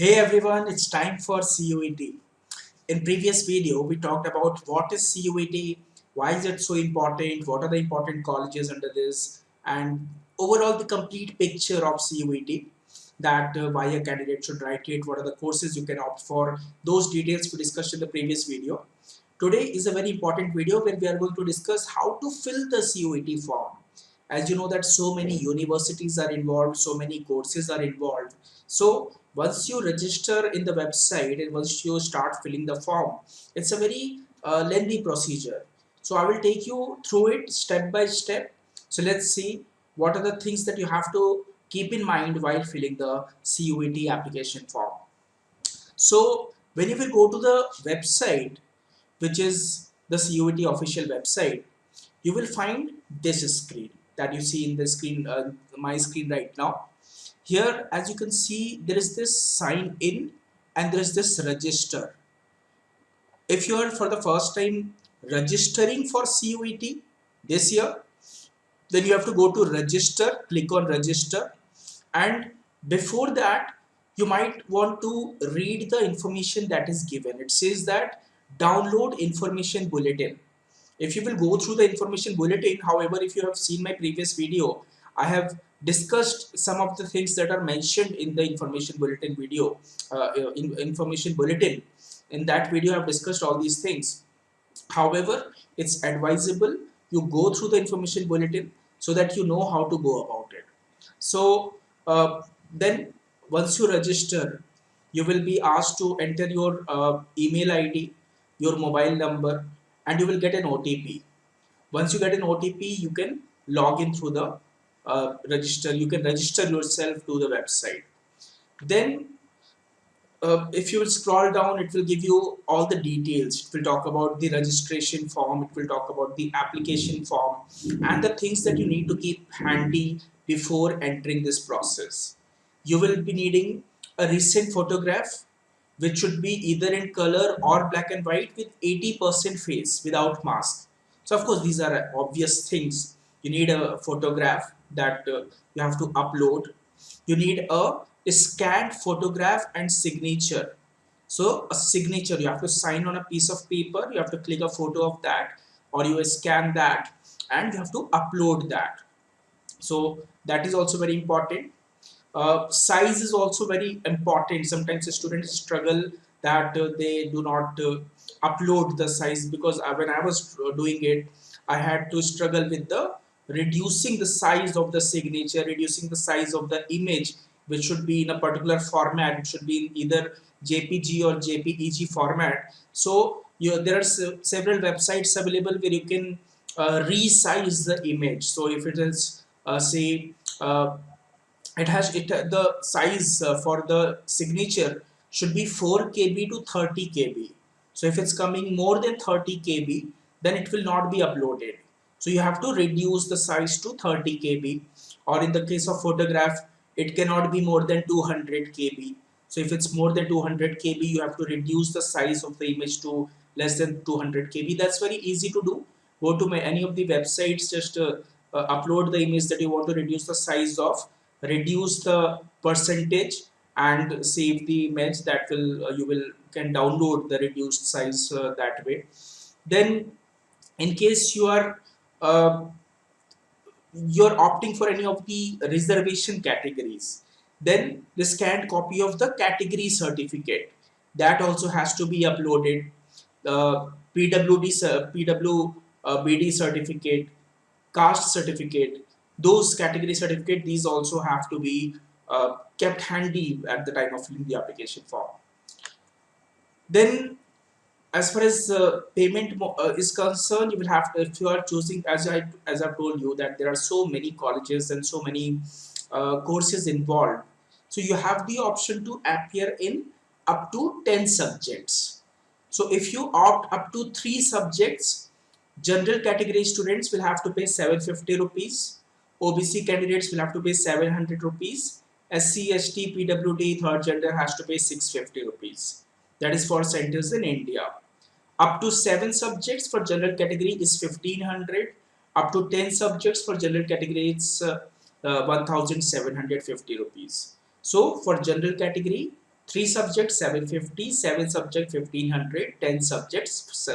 Hey everyone, it's time for CUET. In previous video, we talked about what is CUET, why is it so important, what are the important colleges under this, and overall the complete picture of CUET, that why a candidate should write it, what are the courses you can opt for. Those details we discussed in the previous video. Today is a very important video where we are going to discuss how to fill the CUET form. As you know that so many universities are involved, so many courses are involved. So once you register in the website and once you start filling the form, it's a very lengthy procedure. So I will take you through it step by step. So let's see what are the things that you have to keep in mind while filling the CUET application form. So when you will go to the website, which is the CUET official website, you will find this screen that you see in the screen, my screen right now. Here, as you can see, there is this sign in and there is this register. If you are for the first time registering for CUET this year, then you have to go to register, click on register, and before that you might want to read the information that is given. It says that download information bulletin. If you will go through the information bulletin, however, if you have seen my previous video, I have discussed some of the things that are mentioned in the information bulletin video, information bulletin. In that video I have discussed all these things. However, it's advisable you go through the information bulletin so that you know how to go about it. So then once you register, you will be asked to enter your email ID, your mobile number, and you will get an OTP. Once you get an OTP, you can log in through the register. You can register yourself to the website. Then if you will scroll down, it will give you all the details. It will talk about the registration form, it will talk about the application form, and the things that you need to keep handy before entering this process. You will be needing a recent photograph, which should be either in color or black and white with 80% face without mask. So of course these are obvious things. You need a photograph that you have to upload. You need a scanned photograph and signature. So a signature, you have to sign on a piece of paper, you have to click a photo of that, or you scan that and you have to upload that. So that is also very important. Size is also very important. Sometimes students struggle that they do not upload the size, because when I was doing it, I had to struggle with the reducing the size of the signature, reducing the size of the image, which should be in a particular format. It should be in either JPG or JPEG format. So there are several websites available where you can resize the image. So if it is say the size for the signature should be 4 KB to 30 KB. So if it's coming more than 30 KB, then it will not be uploaded. So you have to reduce the size to 30 KB, or in the case of photograph, it cannot be more than 200 KB. So if it's more than 200 KB, you have to reduce the size of the image to less than 200 KB. That's very easy to do. Go to any of the websites, just upload the image that you want to reduce the size of, reduce the percentage, and save the image. That will you will can download the reduced size that way. Then in case uh, you're opting for any of the reservation categories, then the scanned copy of the category certificate, that also has to be uploaded. PWBD certificate, caste certificate, those category certificate, these also have to be kept handy at the time of filling the application form. Then as far as payment is concerned, you will have to, if you are choosing, as I've told you, that there are so many colleges and so many courses involved, so you have the option to appear in up to 10 subjects. So if you opt up to 3 subjects, general category students will have to pay 750 rupees, OBC candidates will have to pay 700 rupees, SC, ST, PWD, third gender has to pay 650 rupees. That is for centers in India. Up to 7 subjects for general category is 1500. Up to 10 subjects for general category it's 1750 rupees. So for general category, 3 subjects 750, 7 subject 1500, 10 subjects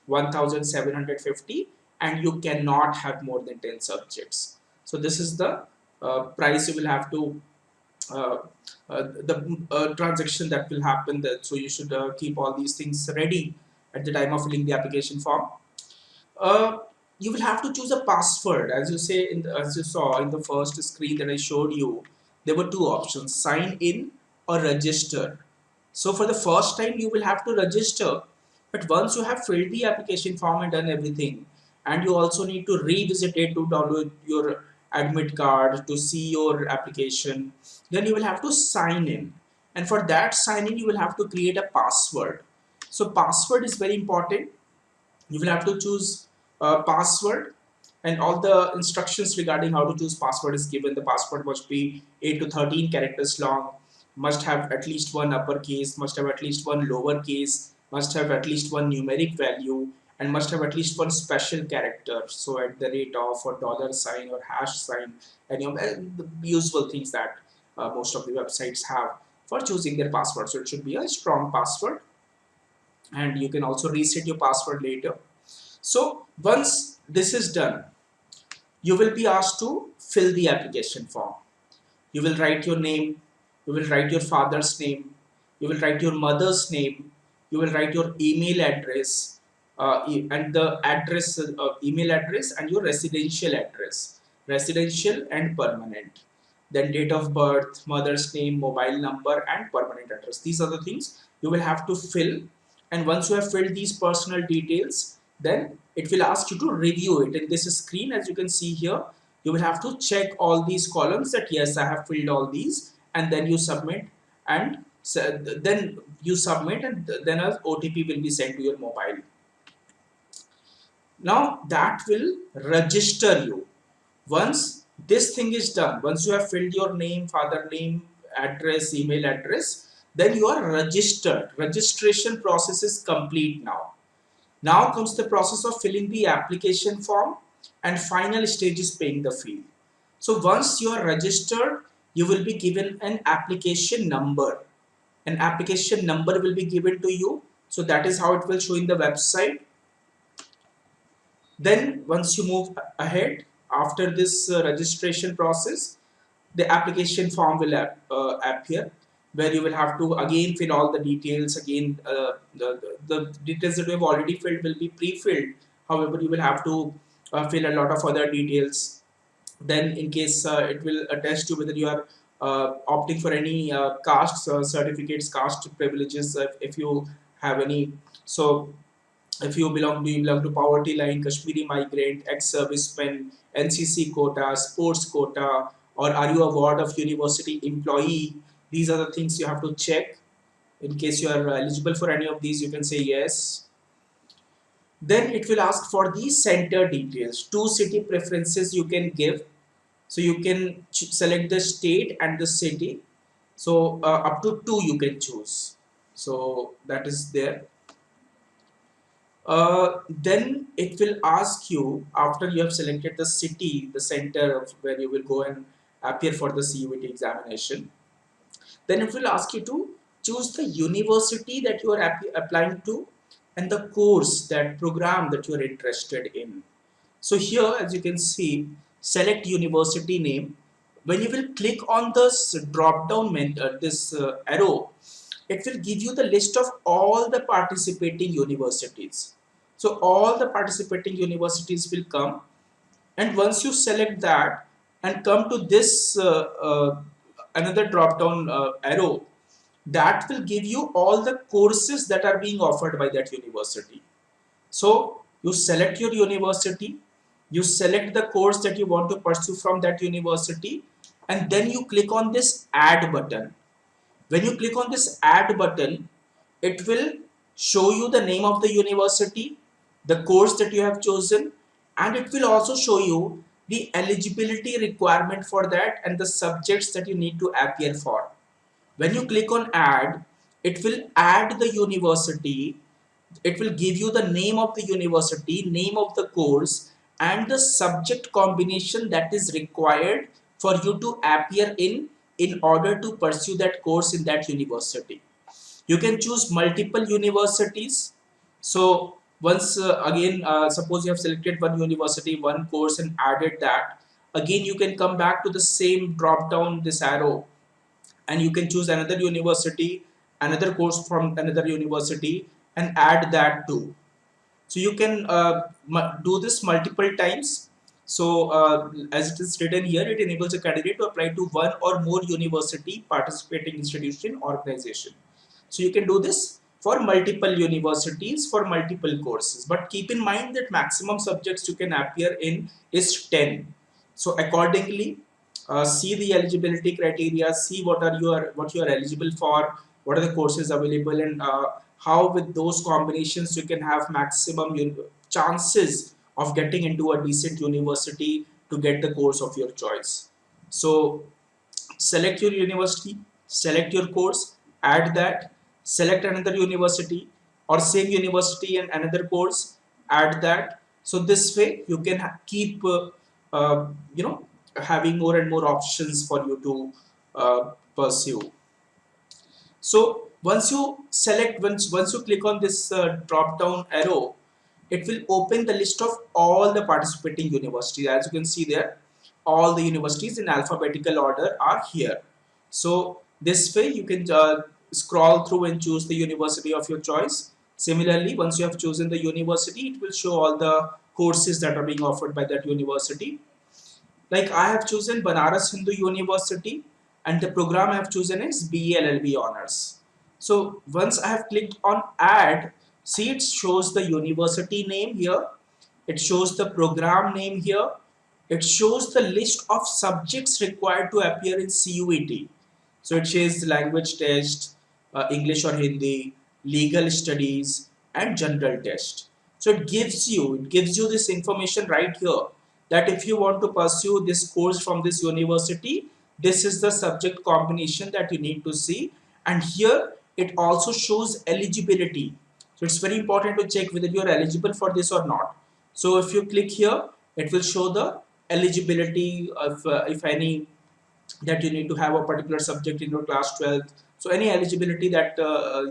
1750, and you cannot have more than 10 subjects. So this is the price you will have to uh, the transaction that will happen there. So you should keep all these things ready at the time of filling the application form. uh, you will have to choose a password. As you say, as you saw in the first screen that I showed you, there were two options: sign in or register. So for the first time, you will have to register. But once you have filled the application form and done everything, and you also need to revisit it to download your admit card to see your application, then you will have to sign in. And for that sign in, you will have to create a password. So password is very important. You will have to choose a password, and all the instructions regarding how to choose password is given. The password must be 8 to 13 characters long, must have at least one uppercase, must have at least one lowercase, must have at least one numeric value, and must have at least one special character. So at the rate of or dollar sign or hash sign, and the usual things that most of the websites have for choosing their password. So it should be a strong password, and you can also reset your password later. So once this is done, you will be asked to fill the application form. You will write your name, you will write your father's name, you will write your mother's name, you will write your email address, and the address, email address, and your residential and permanent. Then date of birth, mother's name, mobile number, and permanent address. These are the things you will have to fill. And once you have filled these personal details, then it will ask you to review it. In this screen, as you can see here, you will have to check all these columns that yes, I have filled all these, and then you submit, and then you submit, and then an OTP will be sent to your mobile. Now that will register you. Once this thing is done, once you have filled your name, father name, address, email address, then you are registered. Registration process is complete now. Now comes the process of filling the application form, and final stage is paying the fee. So once you are registered, you will be given an application number. An application number will be given to you. So that is how it will show in the website. Then once you move ahead, after this registration process, the application form will appear, where you will have to again fill all the details again. The details that you have already filled will be pre-filled. However, you will have to fill a lot of other details. Then in case it will attest to whether you are opting for any caste certificates, caste privileges, if you have any. So if you belong, do you belong to poverty line, Kashmiri migrant, ex-serviceman, NCC quota, sports quota, or are you a ward of university employee? These are the things you have to check. In case you are eligible for any of these, you can say yes. Then it will ask for the center details. 2 city preferences you can give. So you can select the state and the city. So up to 2 you can choose. So that is there. Then it will ask you, after you have selected the city, the center of where you will go and appear for the CUET examination, then it will ask you to choose the university that you are applying to, and the course, that program that you are interested in. So here, as you can see, select university name. When you will click on this drop down arrow, it will give you the list of all the participating universities. So all the participating universities will come, and once you select that and come to this another drop down arrow, that will give you all the courses that are being offered by that university. So you select your university, you select the course that you want to pursue from that university, and then you click on this add button. When you click on this add button, it will show you the name of the university, the course that you have chosen, and it will also show you the eligibility requirement for that and the subjects that you need to appear for. When you click on add, it will add the university, it will give you the name of the university, name of the course, and the subject combination that is required for you to appear in in order to pursue that course in that university. You can choose multiple universities. So once again, suppose you have selected one university, one course, and added that, again you can come back to the same drop down this arrow, and you can choose another university, another course from another university, and add that too. So you can do this multiple times. So as it is written here, it enables a candidate to apply to one or more university participating institution organization. So you can do this for multiple universities for multiple courses, but keep in mind that maximum subjects you can appear in is 10. So accordingly, see the eligibility criteria, see what you are eligible for, what are the courses available, and how with those combinations you can have maximum chances of getting into a decent university to get the course of your choice. So select your university, select your course, add that, select another university or same university and another course, add that. So this way you can keep you know, having more and more options for you to pursue. So once you click on this drop down arrow, it will open the list of all the participating universities. As you can see there, all the universities in alphabetical order are here. So this way you can scroll through and choose the university of your choice. Similarly, once you have chosen the university, it will show all the courses that are being offered by that university. Like I have chosen Banaras Hindu University, and the program I have chosen is BE LLB Honors. So once I have clicked on add, see it shows the university name here, it shows the program name here, it shows the list of subjects required to appear in CUET. So it says language test, English or Hindi, legal studies, and general test. So it gives you this information right here, that if you want to pursue this course from this university, this is the subject combination that you need to see. And here it also shows eligibility. So it's very important to check whether you are eligible for this or not. So if you click here, it will show the eligibility of if any, that you need to have a particular subject in your class 12th. So any eligibility that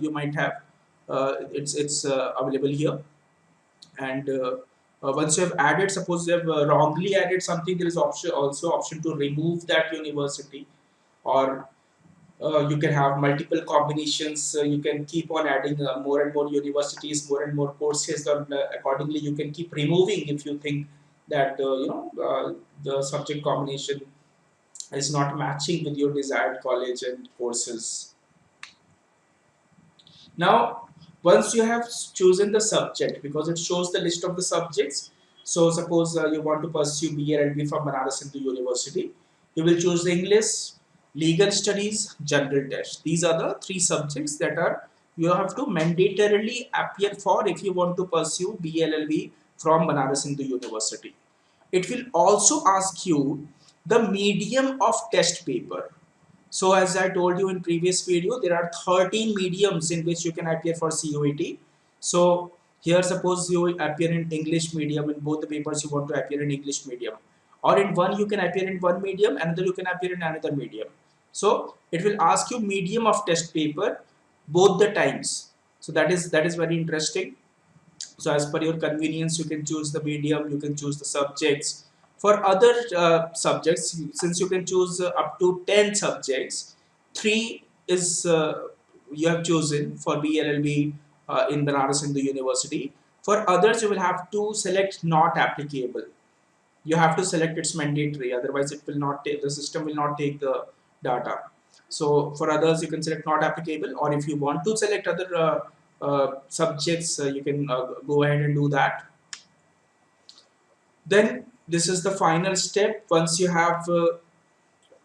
you might have, it's available here. And once you have added, suppose you have wrongly added something, there is option to remove that university, or you can have multiple combinations. You can keep on adding more and more universities, more and more courses, and accordingly you can keep removing if you think that the subject combination is not matching with your desired college and courses. Now, once you have chosen the subject, because it shows the list of the subjects, so suppose you want to pursue BA and B from Banaras Hindu University, you will choose English, legal studies, general test. These are the three subjects that are you have to mandatorily appear for if you want to pursue BLLB from Banaras Hindu University. It will also ask you the medium of test paper. So as I told you in previous video, there are 13 mediums in which you can appear for CUET. So here suppose you appear in English medium, in both the papers you want to appear in English medium, or in one you can appear in one medium, another you can appear in another medium. So it will ask you medium of test paper both the times. So that is very interesting. So as per your convenience, you can choose the medium, you can choose the subjects. For other subjects, since you can choose up to 10 subjects, 3 is you have chosen for BLLB in Banaras Hindu University. For others, you will have to select not applicable. You have to select it's mandatory, otherwise it will not take, the system will not take the data. So for others you can select not applicable, or if you want to select other subjects, you can go ahead and do that. Then this is the final step. Once you have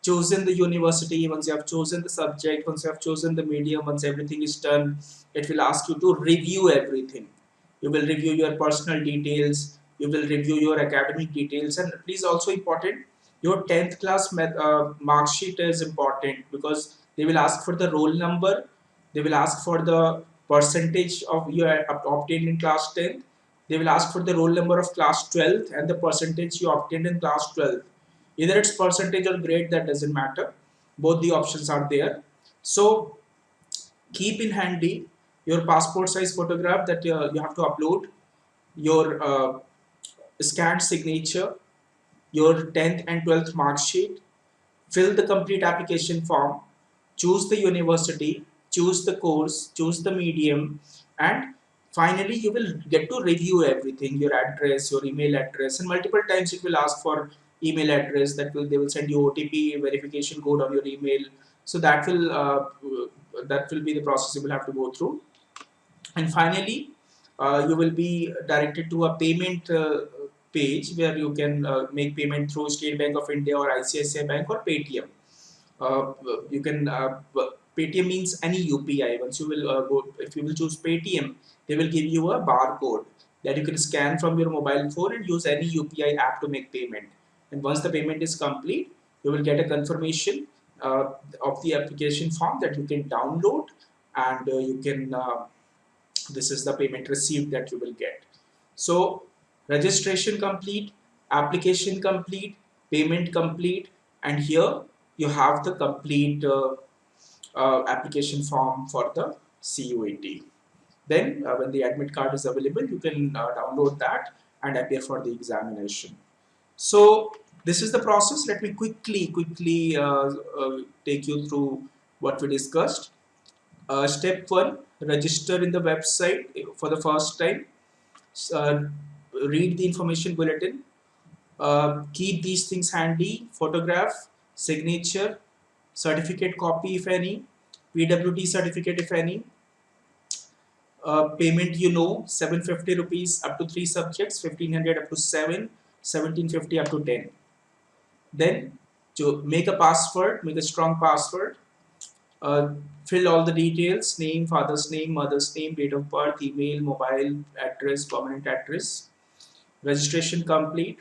chosen the university, once you have chosen the subject, once you have chosen the medium, once everything is done, it will ask you to review everything. You will review your personal details, you will review your academic details, and please also important, your 10th class mark sheet is important, because they will ask for the roll number, they will ask for the percentage of you obtained in class 10th, they will ask for the roll number of class 12th and the percentage you obtained in class 12th. Either it's percentage or grade, that doesn't matter. Both the options are there. So keep in handy your passport size photograph that you have to upload, your scanned signature, your 10th and 12th mark sheet, fill the complete application form, choose the university, choose the course, choose the medium, and finally you will get to review everything, your address, your email address, and multiple times it will ask for email address. That will, they will send you OTP verification code on your email. So that will be the process you will have to go through. And finally you will be directed to a payment page where you can make payment through State Bank of India or ICICI Bank or Paytm. You can Paytm means any UPI. Once you will if you will choose Paytm, they will give you a barcode that you can scan from your mobile phone and use any UPI app to make payment. And once the payment is complete, you will get a confirmation of the application form that you can download, and you can this is the payment receipt that you will get. So registration complete, application complete, payment complete, and here you have the complete application form for the CUET. Then when the admit card is available, you can download that and appear for the examination. So this is the process. Let me quickly take you through what we discussed. Step 1, register in the website for the first time. Uh, Read the information bulletin. Keep these things handy: photograph, signature, certificate copy if any, PWT certificate if any. Payment, 750 rupees up to 3 subjects, 1500 up to 7, 1750 up to 10. Then to make a password, make a strong password. Uh, Fill all the details: name, father's name, mother's name, date of birth, email, mobile address, permanent address. Registration complete.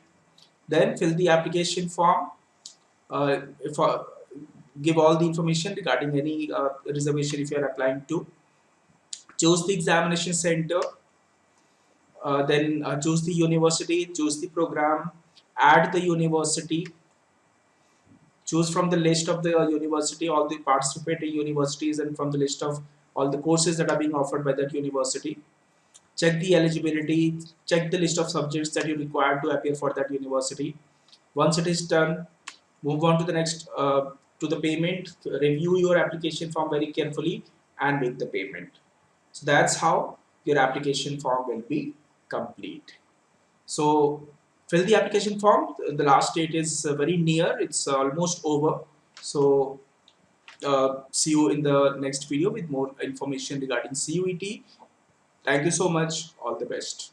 Then fill the application form. If Give all the information regarding any reservation if you are applying to. Choose the examination center. Then choose the university, choose the program, add the university, choose from the list of the university all the participating universities, and from the list of all the courses that are being offered by that university. Check the eligibility, check the list of subjects that you require to appear for that university. Once it is done, move on to the next to the payment. Review your application form very carefully and make the payment. So that's how your application form will be complete. So fill the application form. The last date is very near, it's almost over. So see you in the next video with more information regarding CUET. Thank you so much. All the best.